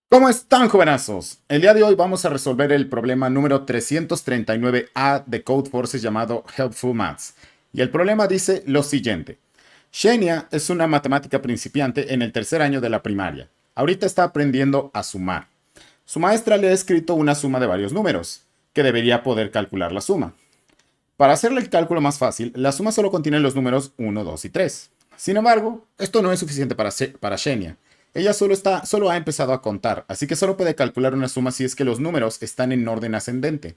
¿Cómo están, jovenazos? El día de hoy vamos a resolver el problema número 339A de Codeforces llamado Helpful Maths. Y el problema dice lo siguiente. Xenia es una matemática principiante en el tercer año de la primaria. Ahorita está aprendiendo a sumar. Su maestra le ha escrito una suma de varios números, que debería poder calcular la suma. Para hacerle el cálculo más fácil, la suma solo contiene los números 1, 2 y 3. Sin embargo, esto no es suficiente para Xenia. Ella solo ha empezado a contar, así que solo puede calcular una suma si es que los números están en orden ascendente.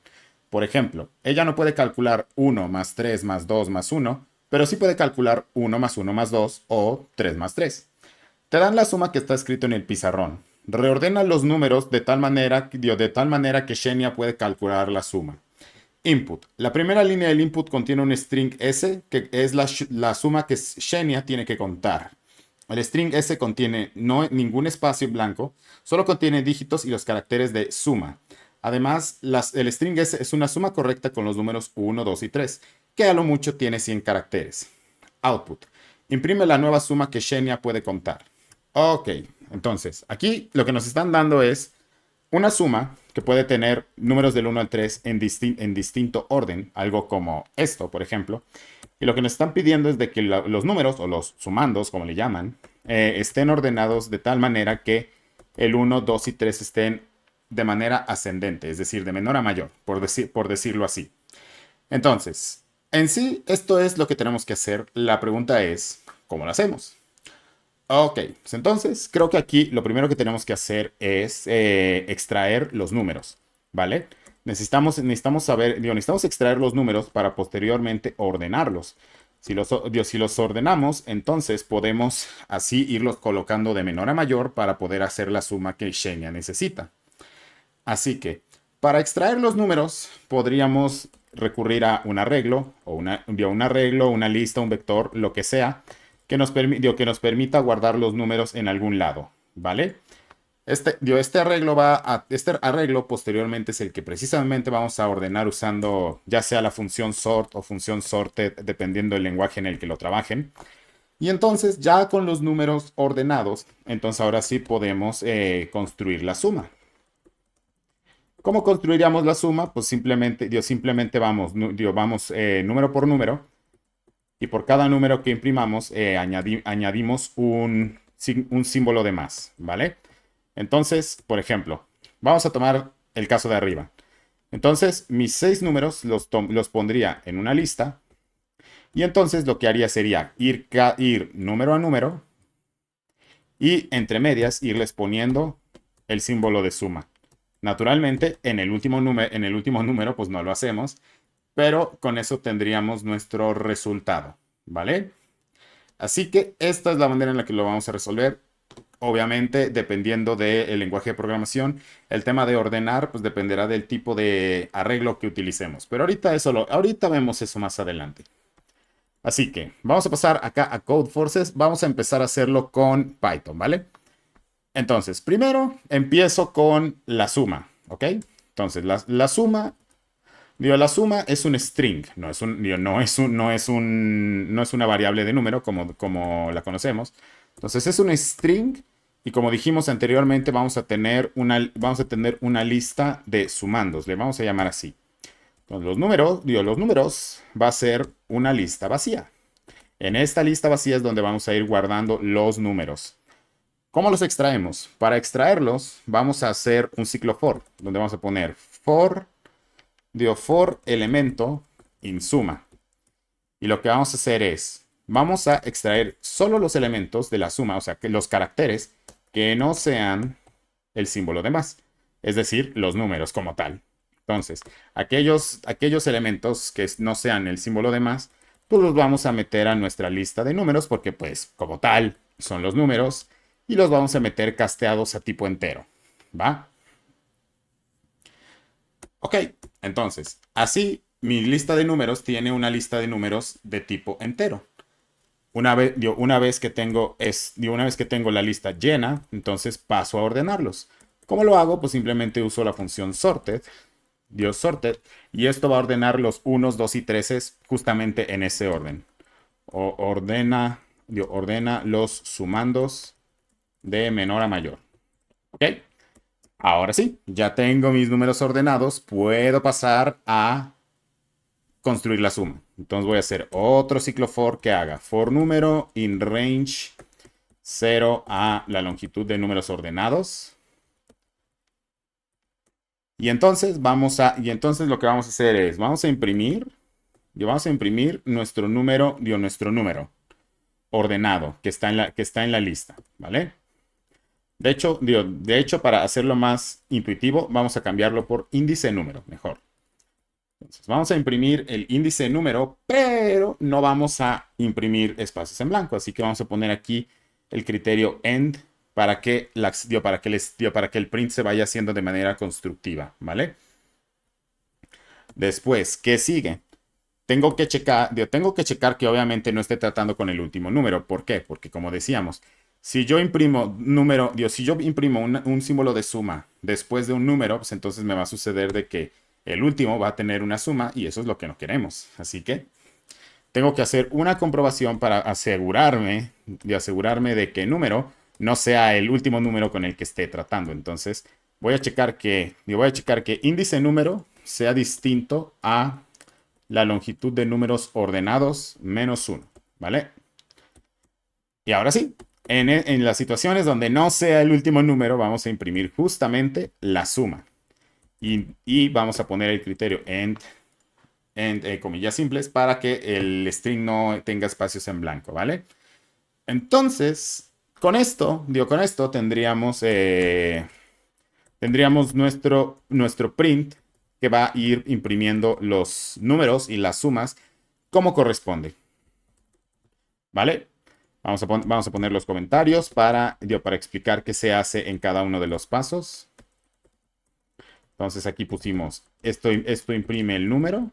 Por ejemplo, ella no puede calcular 1 más 3 más 2 más 1, pero sí puede calcular 1 más 1 más 2 o 3 más 3. Te dan la suma que está escrito en el pizarrón. Reordena los números de tal manera que Xenia puede calcular la suma. Input. La primera línea del input contiene un string S, que es la suma que Xenia tiene que contar. El string S contiene ningún espacio en blanco, solo contiene dígitos y los caracteres de suma. Además, el string S es una suma correcta con los números 1, 2 y 3, que a lo mucho tiene 100 caracteres. Output. Imprime la nueva suma que Xenia puede contar. Ok, entonces, aquí lo que nos están dando es una suma que puede tener números del 1 al 3 en distinto orden, algo como esto, por ejemplo. Y lo que nos están pidiendo es de que los números, o los sumandos, como le llaman, estén ordenados de tal manera que el 1, 2 y 3 estén de manera ascendente, es decir, de menor a mayor, por decirlo así. Entonces, en sí, esto es lo que tenemos que hacer. La pregunta es, ¿cómo lo hacemos? Ok, pues entonces creo que aquí lo primero que tenemos que hacer es extraer los números, ¿vale? Necesitamos extraer los números para posteriormente ordenarlos. Si los ordenamos, entonces podemos así irlos colocando de menor a mayor para poder hacer la suma que Xenia necesita. Así que, para extraer los números, podríamos recurrir a un arreglo, una lista, un vector, lo que sea, que nos permita guardar los números en algún lado, ¿vale? Este arreglo posteriormente es el que precisamente vamos a ordenar usando ya sea la función sort o función sorted, dependiendo del lenguaje en el que lo trabajen. Y entonces, ya con los números ordenados, entonces ahora sí podemos construir la suma. ¿Cómo construiríamos la suma? Pues simplemente vamos número por número y por cada número que imprimamos añadimos un símbolo de más, ¿vale? Entonces, por ejemplo, vamos a tomar el caso de arriba. Entonces, mis 6 números los pondría en una lista y entonces lo que haría sería ir número a número y entre medias irles poniendo el símbolo de suma. Naturalmente, en el último número, pues no lo hacemos, pero con eso tendríamos nuestro resultado, ¿vale? Así que esta es la manera en la que lo vamos a resolver. Obviamente, dependiendo del lenguaje de programación, el tema de ordenar, pues dependerá del tipo de arreglo que utilicemos. Pero ahorita vemos eso más adelante. Así que vamos a pasar acá a Codeforces. Vamos a empezar a hacerlo con Python, ¿vale? Entonces, primero empiezo con la suma, ¿ok? Entonces, la suma es un string, no es una variable de número como la conocemos. Entonces, es un string y como dijimos anteriormente, vamos a tener una lista de sumandos, le vamos a llamar así. Entonces, los números va a ser una lista vacía. En esta lista vacía es donde vamos a ir guardando los números. ¿Cómo los extraemos? Para extraerlos, vamos a hacer un ciclo for, donde vamos a poner for elemento in suma. Y lo que vamos a hacer es, vamos a extraer solo los elementos de la suma, o sea, que los caracteres que no sean el símbolo de más, es decir, los números como tal. Entonces, aquellos elementos que no sean el símbolo de más, pues los vamos a meter a nuestra lista de números porque pues como tal son los números y los vamos a meter casteados a tipo entero, ¿va? Ok, entonces, así mi lista de números tiene una lista de números de tipo entero. Una vez que tengo la lista llena, entonces paso a ordenarlos. ¿Cómo lo hago? Pues simplemente uso la función sorted, y esto va a ordenar los unos, 2 y 3 justamente en ese orden. Ordena los sumandos de menor a mayor. ¿Ok? Ahora sí, ya tengo mis números ordenados. Puedo pasar a construir la suma. Entonces voy a hacer otro ciclo for que haga for número in range 0 a la longitud de números ordenados. Y entonces lo que vamos a hacer es, vamos a imprimir nuestro número ordenado que está en la lista, ¿vale? De hecho, para hacerlo más intuitivo, vamos a cambiarlo por índice número, mejor. Entonces, vamos a imprimir el índice número, pero no vamos a imprimir espacios en blanco. Así que vamos a poner aquí el criterio end para que, para que el print se vaya haciendo de manera constructiva, ¿vale? Después, ¿qué sigue? Tengo que checar que obviamente no esté tratando con el último número. ¿Por qué? Porque como decíamos, si yo imprimo un símbolo de suma después de un número, pues entonces me va a suceder de que el último va a tener una suma y eso es lo que no queremos. Así que tengo que hacer una comprobación para asegurarme de que el número no sea el último número con el que esté tratando. Entonces voy a checar que índice número sea distinto a la longitud de números ordenados menos 1, ¿vale? Y ahora sí, en las situaciones donde no sea el último número, vamos a imprimir justamente la suma. Y vamos a poner el criterio end, comillas simples, para que el string no tenga espacios en blanco, ¿vale? Entonces, con esto tendríamos nuestro print que va a ir imprimiendo los números y las sumas como corresponde. ¿Vale? Vamos a poner los comentarios para explicar qué se hace en cada uno de los pasos. Entonces aquí pusimos, esto imprime el número.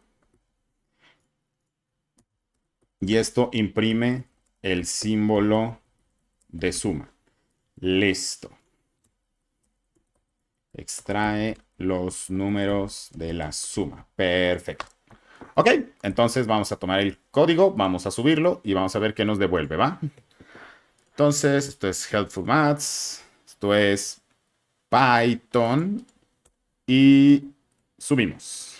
Y esto imprime el símbolo de suma. Listo. Extrae los números de la suma. Perfecto. Ok, entonces vamos a tomar el código, vamos a subirlo y vamos a ver qué nos devuelve, ¿va? Entonces, esto es Helpful Maths, esto es Python y subimos.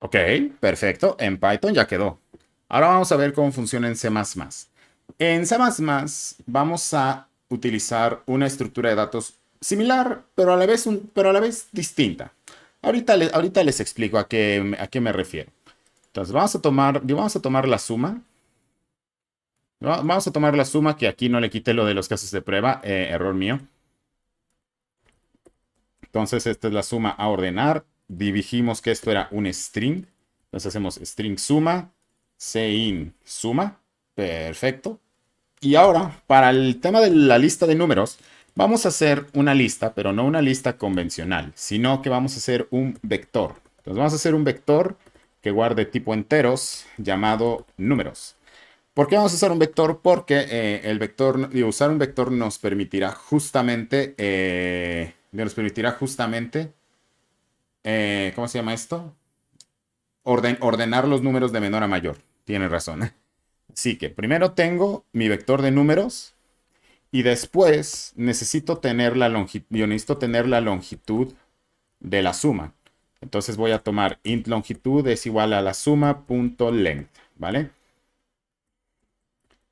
Ok, perfecto, en Python ya quedó. Ahora vamos a ver cómo funciona en C++. En C++ vamos a utilizar una estructura de datos similar, pero a la vez distinta. Ahorita les explico a qué me refiero. Entonces, vamos a tomar la suma. Vamos a tomar la suma, que aquí no le quité lo de los casos de prueba, error mío. Entonces, esta es la suma a ordenar. Dijimos que esto era un string. Entonces hacemos string suma, cin suma. Perfecto. Y ahora, para el tema de la lista de números, vamos a hacer una lista, pero no una lista convencional, sino que vamos a hacer un vector. Entonces vamos a hacer un vector que guarde tipo enteros llamado números. ¿Por qué vamos a usar un vector? Porque usar un vector nos permitirá justamente, ¿cómo se llama esto? Ordenar los números de menor a mayor. Tiene razón. Así que primero tengo mi vector de números y después necesito tener la longitud de la suma. Entonces voy a tomar int longitud es igual a la suma.length, ¿vale?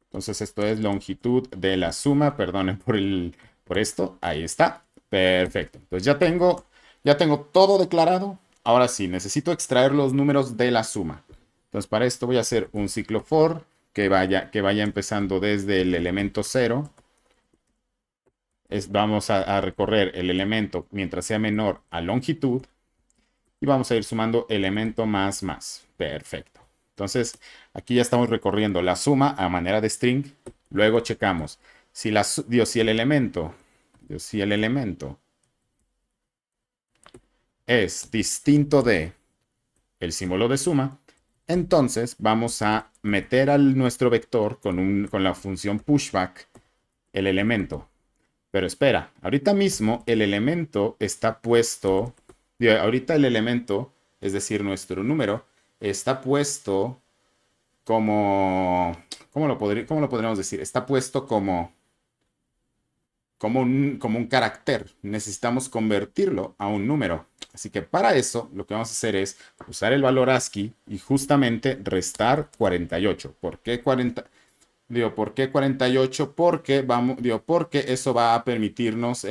Entonces esto es longitud de la suma, perdonen por esto, ahí está, perfecto. Entonces ya tengo todo declarado. Ahora sí, necesito extraer los números de la suma. Entonces para esto voy a hacer un ciclo for que vaya empezando desde el elemento 0. Vamos a recorrer el elemento mientras sea menor a longitud y vamos a ir sumando elemento más más. Perfecto. Entonces, aquí ya estamos recorriendo la suma a manera de string. Luego checamos si el elemento es distinto de el símbolo de suma. Entonces, vamos a meter a nuestro vector con la función pushback el elemento. Pero espera, ahorita mismo el elemento está puesto, ahorita el elemento, es decir, nuestro número, está puesto como, cómo lo podríamos decir? Está puesto como un carácter. Necesitamos convertirlo a un número. Así que para eso lo que vamos a hacer es usar el valor ASCII y justamente restar 48. ¿Por qué 40? Digo, ¿por qué 48? Porque eso va a permitirnos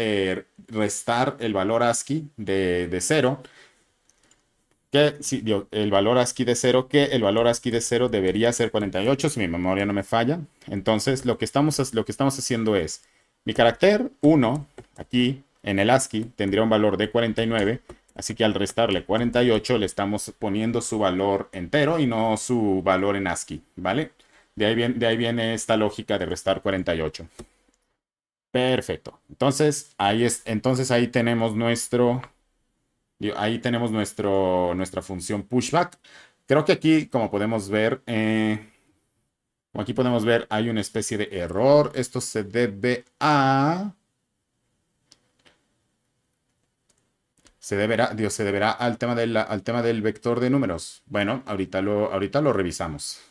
restar el valor ASCII de 0. Que sí, el valor ASCII de 0, que el valor ASCII de 0 debería ser 48, si mi memoria no me falla. Entonces, lo que estamos haciendo es, mi carácter 1, aquí en el ASCII, tendría un valor de 49, así que al restarle 48, le estamos poniendo su valor entero y no su valor en ASCII, ¿vale? De ahí viene esta lógica de restar 48. Perfecto. Entonces ahí tenemos nuestra función pushback. Creo que aquí, como aquí podemos ver, hay una especie de error. Esto se deberá al tema del vector de números. Bueno, ahorita lo revisamos.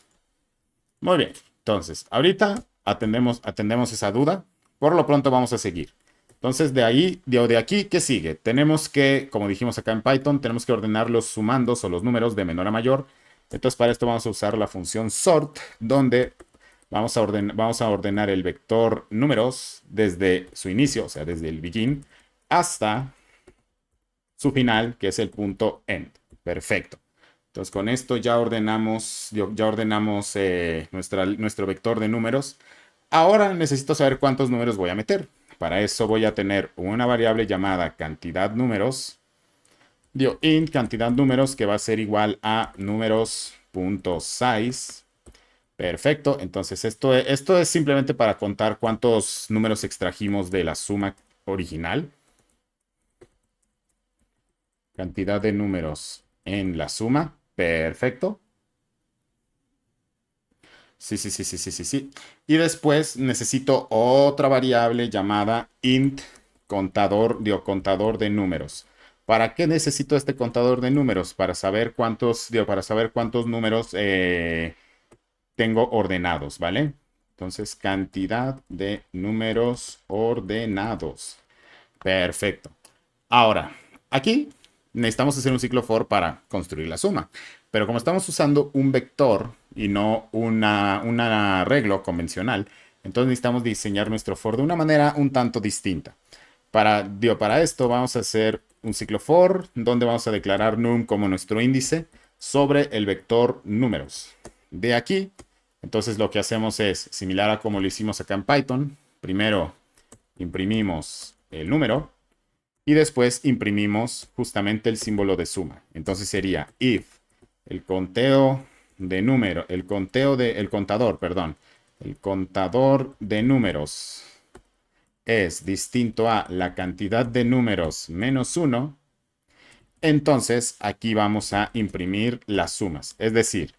Muy bien. Entonces, ahorita atendemos esa duda. Por lo pronto vamos a seguir. Entonces, de aquí, ¿qué sigue? Tenemos que, como dijimos acá en Python, tenemos que ordenar los sumandos o los números de menor a mayor. Entonces, para esto vamos a usar la función sort, donde vamos a ordenar el vector números desde su inicio, o sea, desde el begin, hasta su final, que es el punto end. Perfecto. Entonces, con esto ya ordenamos nuestro vector de números. Ahora necesito saber cuántos números voy a meter. Para eso voy a tener una variable llamada cantidad números. Int cantidad números, que va a ser igual a números.size. Perfecto. Entonces esto es simplemente para contar cuántos números extrajimos de la suma original. Cantidad de números en la suma. Perfecto. Sí, sí, sí, sí, sí, sí, sí. Y después necesito otra variable llamada int contador de números. ¿Para qué necesito este contador de números? Para saber cuántos números tengo ordenados, ¿vale? Entonces, cantidad de números ordenados. Perfecto. Ahora, aquí necesitamos hacer un ciclo for para construir la suma. Pero como estamos usando un vector y no un arreglo convencional, entonces necesitamos diseñar nuestro for de una manera un tanto distinta. Para esto vamos a hacer un ciclo for donde vamos a declarar num como nuestro índice sobre el vector números. De aquí, entonces lo que hacemos es similar a como lo hicimos acá en Python. Primero imprimimos el número y después imprimimos justamente el símbolo de suma. Entonces sería if el contador de números es distinto a la cantidad de números menos 1, entonces aquí vamos a imprimir las sumas. Es decir,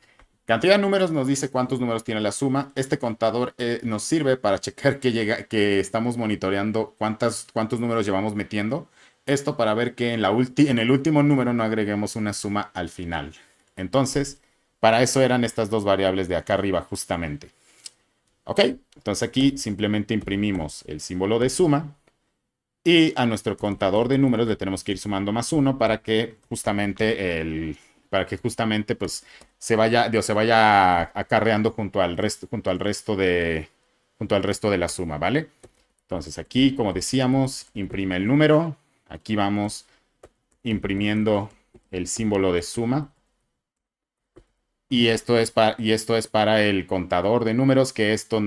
cantidad de números nos dice cuántos números tiene la suma. Este contador nos sirve para checar que estamos monitoreando cuántos números llevamos metiendo. Esto para ver que en el último número no agreguemos una suma al final. Entonces, para eso eran estas dos variables de acá arriba justamente. ¿Ok? Entonces aquí simplemente imprimimos el símbolo de suma y a nuestro contador de números le tenemos que ir sumando más 1 para que justamente pues se vaya acarreando junto al resto de la suma, ¿vale? Entonces aquí, como decíamos, imprime el número. Aquí vamos imprimiendo el símbolo de suma. Y esto es para el contador de números, que esto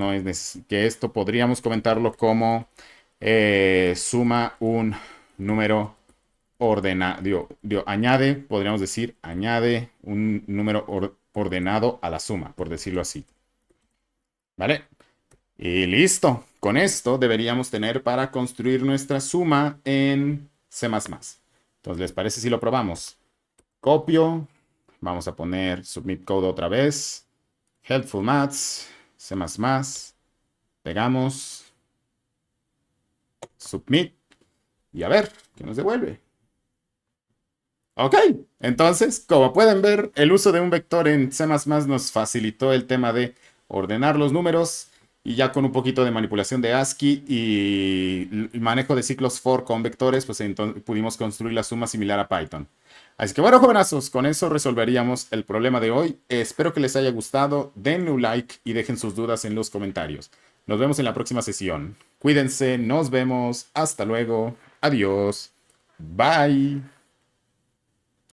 podríamos comentarlo como suma un número podríamos decir, añade un número ordenado a la suma, por decirlo así. ¿Vale? Y listo. Con esto deberíamos tener para construir nuestra suma en C++. Entonces, ¿les parece si lo probamos? Copio. Vamos a poner submit code otra vez. Helpful Maths, C++. Pegamos. Submit. Y a ver, ¿qué nos devuelve? Ok, entonces, como pueden ver, el uso de un vector en C++ nos facilitó el tema de ordenar los números y ya con un poquito de manipulación de ASCII y el manejo de ciclos for con vectores, pues entonces pudimos construir la suma similar a Python. Así que bueno, jovenazos, con eso resolveríamos el problema de hoy. Espero que les haya gustado. Denle un like y dejen sus dudas en los comentarios. Nos vemos en la próxima sesión. Cuídense, nos vemos. Hasta luego. Adiós. Bye.